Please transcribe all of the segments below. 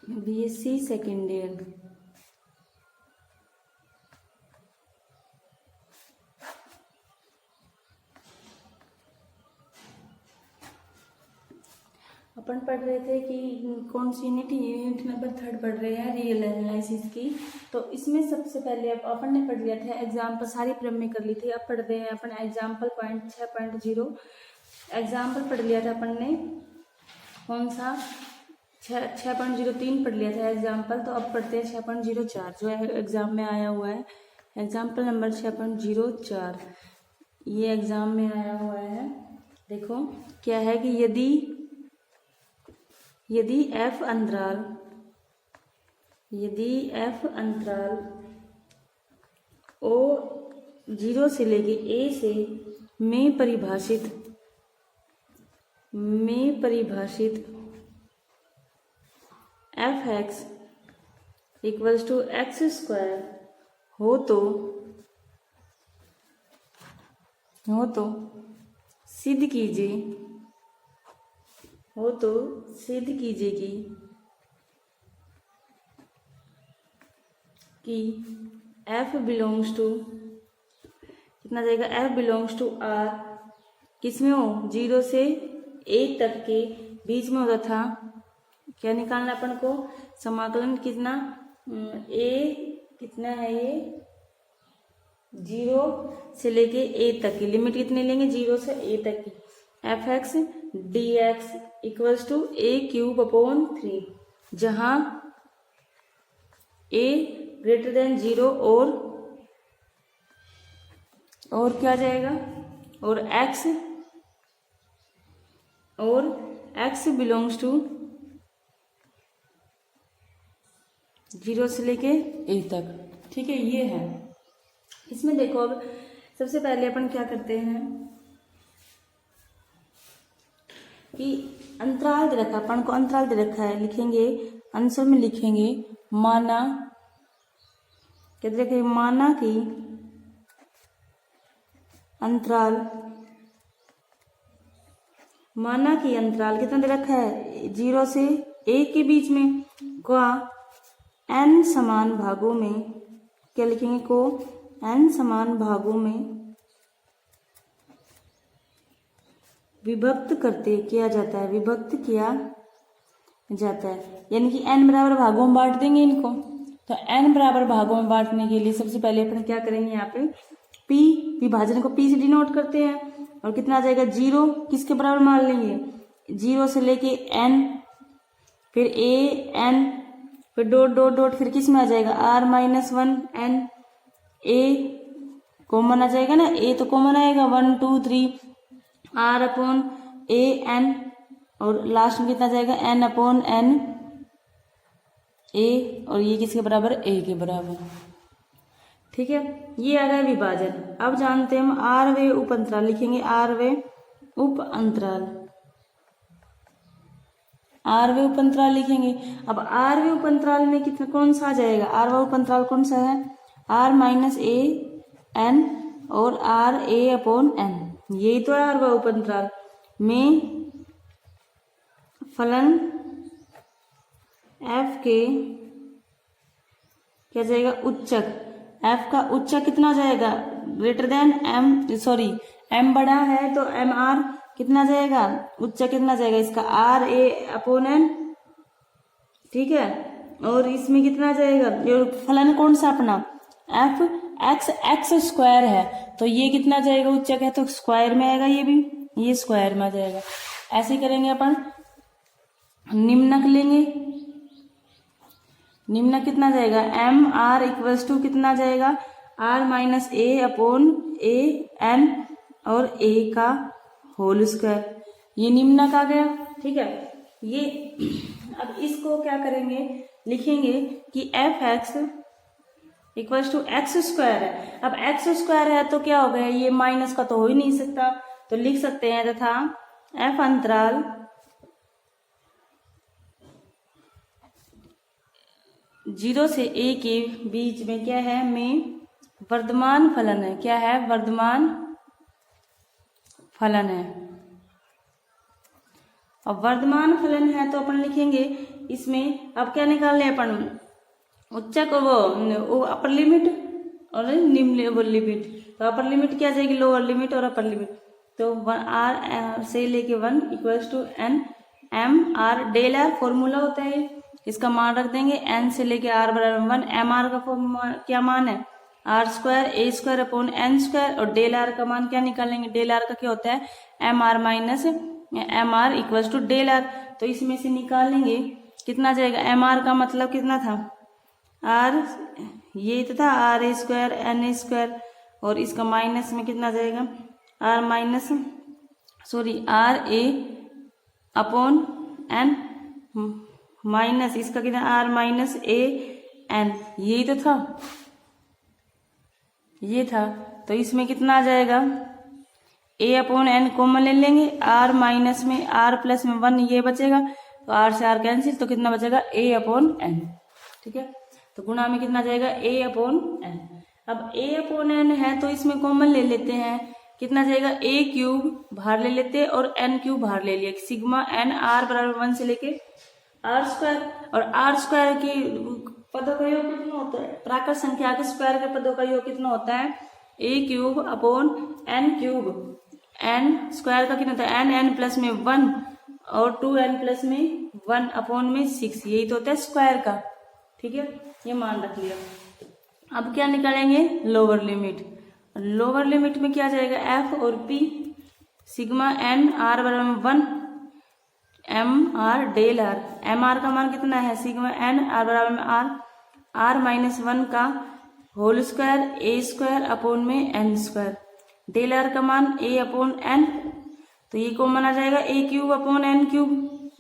BSc second year. अपन पढ़ रहे थे कि कौन सी यूनिट नंबर 3 पढ़ रहे हैं, रियल एनालिसिस की। तो इसमें सबसे पहले अब अपन ने पढ़ लिया था एग्जाम्पल, सारी प्रमेय में कर ली थी। अब पढ़ रहे हैं अपन एग्जाम्पल पॉइंट 6.0। एग्जाम्पल पढ़ लिया था अपन ने कौन सा 6.03 पढ़ लिया था एग्जाम्पल। तो अब पढ़ते हैं 6.04 जो है एग्जाम में आया हुआ है। एग्जाम्पल नंबर 6.04 ये एग्जाम में आया हुआ है। देखो क्या है कि यदि f अंतराल o 0 से लेके a से में परिभाषित f(x) equals to x square हो तो सिद्ध कीजिए कि f बिलोंग्स टू कितना जाएगा, f बिलोंग्स टू r किसमें हो 0 से 1 तक के बीच में होता था। क्या निकालना अपन को, समाकलन कितना a कितना है, ये 0 से लेके a तक की लिमिट कितनी लेंगे 0 से a तक की f(x) dx equals to a³ 3 जहां a ग्रेटर देन 0 और क्या जाएगा और x बिलोंग्स टू 0 से लेके a तक। ठीक है, ये है। इसमें देखो अब सबसे पहले अपन क्या करते हैं कि अंतराल दे रखा, अपन को अंतराल दे रखा है, लिखेंगे आंसर में लिखेंगे माना कि अंतराल कितना दे रखा है 0 से 1 के बीच में का n समान भागों में, क्या लिखेंगे को n समान भागों में विभक्त किया जाता है, यानी कि n बराबर भागों में बांट देंगे इनको। तो n बराबर भागों में बांटने के लिए सबसे पहले अपन क्या करेंगे, यहाँ पे p विभाजन को p से डिनोट करते हैं और कितना आ जाएगा 0 किसके बराबर मान लेंगे 0 से लेके n, फिर a n, फिर डॉट फिर किस में आ जाएगा r-1 n, a कॉमन आ जाएगा ना, a तो कॉमन आएगा 1 2 3 r/a n और लास्ट में कितना जाएगा n/n a और ये किसके बराबर a के बराबर। ठीक है, ये आ गया विभाजन। अब जानते हैं हम r-वे उप अंतराल, लिखेंगे r-वे उप अंतराल लिखेंगे। अब r-वे उप अंतराल में कितना कौन सा आ जाएगा, r-वा उप अंतराल कौन सा है r-a n और r/a/n, यही तो है r-वा उप अंतराल में फलन f के क्या जाएगा उच्चक, f का उच्चक कितना जाएगा ग्रेटर देन m बड़ा है तो mr कितना जाएगा, उच्चक कितना जाएगा इसका r/a/n। ठीक है, और इसमें कितना जाएगा, और फलन कौन सा अपना f(x) स्क्वायर है तो ये कितना जाएगा उच्चक है तो स्क्वायर में आएगा, ये स्क्वायर में आ जाएगा। ऐसे ही करेंगे अपन, निम्नक लेंगे, निम्नक कितना जाएगा mr इक्वल्स टू कितना जाएगा r-a/a n और a का होल स्क्वायर, ये निम्नक आ गया। ठीक है, ये अब इसको क्या करेंगे, लिखेंगे कि f(x) equals to x square है। अब एक्स स्क्वायर है तो क्या हो गया, ये माइनस का तो हो ही नहीं सकता, तो लिख सकते हैं तथा f अंतराल जीरो से a के बीच में क्या है, में वर्धमान फलन है, क्या है वर्धमान फलन है। अब वर्धमान फलन है तो अपन लिखेंगे इसमें अब क्या निकाल रहे अपन, उच्चक वो अपर लिमिट और निम्न वो लिमिट। तो अपर लिमिट क्या जाएगी, लोअर लिमिट और अपर लिमिट। तो आर से लेके 1 equals to n m r, del r formula होता है, इसका मान रख देंगे एन से लेके आर बराबर 1। एम आर का क्या मान है, r square a square upon n square, और डेल आर का मान क्या निकालेंगे, डेल आर का क्या होता है, m r minus m r equals to del r. तो इसमें से निकालेंगे कितना जाएगा, एम आर का मतलब कितना था, आर ये तो था r a square n a square, और इसका माइनस में कितना जाएगा, r minus r a upon n minus इसका कितना, आर माइनस ए एन, यही तो था, ये था। तो इसमें कितना आ जाएगा, ए अपॉन एन कॉमन ले लेंगे, आर माइनस में आर प्लस में 1 ये बचेगा, तो आर से आर कैंसिल, तो कितना बचेगा, ए अपॉन एन। ठीक है, तो गुणा में कितना जाएगा, ए अपॉन एन। अब ए अपॉन एन है तो इसमें कॉमन ले लेते हैं, कितना जाएगा, ए क्यूब बाहर ले लेते हैं और एन क्यूब बाहर ले लिया, सिग्मा एन आर बराबर 1 से लेके आर स्क्वायर। और आर स्क्वायर की पदों का योग कितना होता है, प्राकृत संख्या के स्क्वायर के पदों का योग कितना होता है, a cube upon n cube, n square का कितना होता है, एन एन प्लस में 1 और 2n प्लस में 1 अपॉन में 6, यही तो होता है स्क्वायर का। ठीक है, ये मान रख लिया। अब क्या निकालेंगे, लोअर लिमिट। लोअर लिमिट में क्या जाएगा, एफ और पी, सिग्मा एन आर बराबर 1 m r del r. M r का मान कितना है, सिग्मा एन आर बराबर में आर माइनस 1 का whole square a square upon में एन स्क्वायर। डेल आर का मान ए अपॉन एन, तो ये कॉमन आ जाएगा, a cube upon n cube,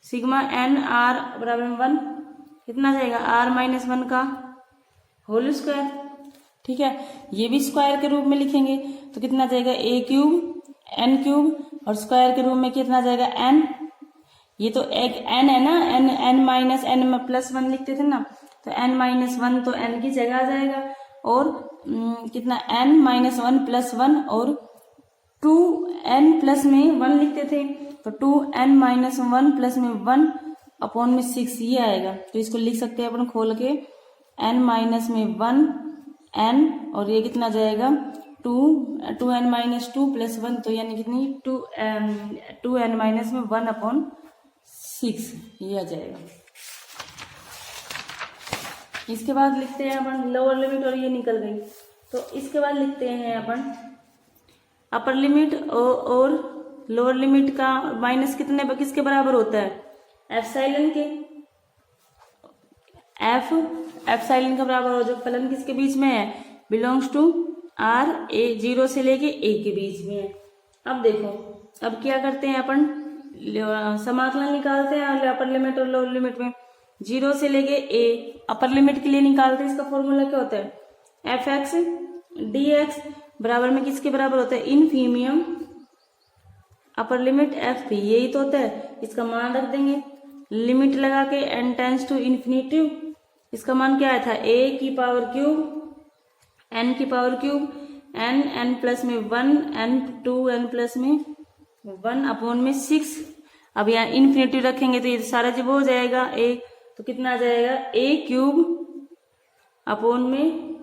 sigma n r बराबर में 1 कितना जाएगा, आर माइनस 1 का होल स्क्वायर। ठीक है, ये भी स्क्वायर के रूप में लिखेंगे तो कितना जाएगा, ए क्यूब एन क्यूब, और स्क्वायर के रूप में कितना जाएगा, एन। ये तो एक एन है ना, एन एन माइनस एन में प्लस 1 लिखते थे ना, तो एन माइनस 1 तो एन की जगह आ जाएगा, और कितना एन माइनस 1 प्लस 1, और 2n प्लस में 1 लिखते थे, तो 2n माइनस 1 प्लस में 1 अपॉन में 6 ये आएगा। तो इसको लिख सकते हैं अपन खोल के, n माइनस में 1 n, और ये कितना जाएगा, 2n माइनस 2 प्लस 1, तो यानी कितनी 2n माइनस में 1 अपॉन 6 ये आ जाएगा। इसके बाद लिखते हैं अपन लोअर लिमिट, और ये निकल गई। तो इसके बाद लिखते हैं अपन अपर लिमिट और लोअर लिमिट का माइनस कितने किसके बराबर होता है, एप्सिलॉन के। एप्सिलॉन का बराबर हो, जो फलन किसके बीच में है, बिलोंग्स टू आर ए, 0 से लेके ए के बीच में है। अब देखो, अब क्या करते हैं अपन, समाकलन निकालते हैं अपर लिमिट और लोअर लिमिट में। 0 से लेके ए अपर लिमिट के लिए निकालते हैं, इसका फॉर्मूला क्या होता है, एफ एक्स डी एक्स बराबर में किसके बराबर होता है, इनफीमियम अपर लिमिट एफ पी, यही तो होता है। इसका मान रख देंगे, लिमिट लगा के एन टेंस टू इन्फिनिटी, इसका मान क्या आया था, ए की पावर क्यूब एन की power cube, n n plus में 1 एन 2n प्लस में 1 अपॉन में 6। अब यहाँ इन्फिनिटी रखेंगे तो ये सारा जब हो जाएगा ए, तो कितना आ जाएगा, ए क्यूब अपॉन में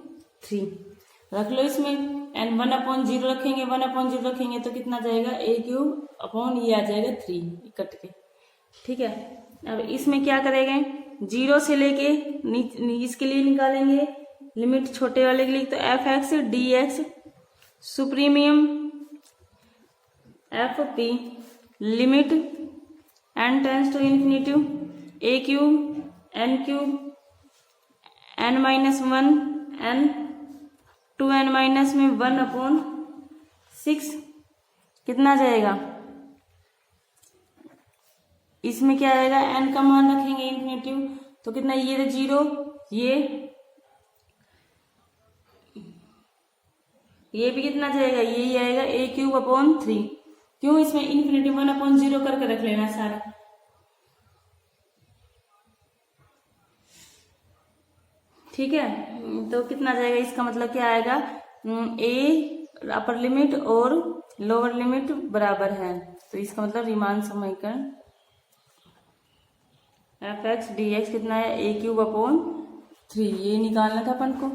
3 रख लो इसमें, एन 1 अपॉन 0 रखेंगे, 1 अपॉन 0 रखेंगे तो कितना जाएगा, ए क्यूब अपॉन ये आ जाएगा 3 कट के। ठीक है, अब इसमें क्या करेंगे, 0 से लेके इसके लिए निकालेंगे लिमिट छोटे वाले के लिए, तो एफ एक्स डी एक्स सुप्रीमियम f p limit n tends to infinity a cube n minus 1 n 2n minus में 1 अपॉन 6 कितना जाएगा, इसमें क्या आएगा, n का मान रखेंगे इन्फिनिटी, तो कितना, ये 0 ये भी कितना जाएगा, यही आएगा, ए क्यूब अपॉन 3। क्यों, इसमें इन्फिनिटी 1 अपॉन 0 करके रख लेना सारा। ठीक है, तो कितना जाएगा, इसका मतलब क्या आएगा, ए अपर लिमिट और लोअर लिमिट बराबर है, तो इसका मतलब रीमान समीकरण एफ एक्स डी एक्स कितना है ए क्यूब अपॉन 3, ये निकालना था अपन को।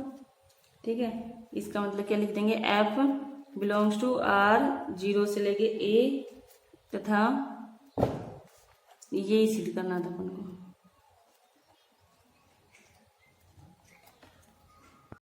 ठीक है, इसका मतलब क्या लिख देंगे, एफ बिलोंग्स टू आर 0 से लेके ए तथा ये सिद्ध करना था अपन को।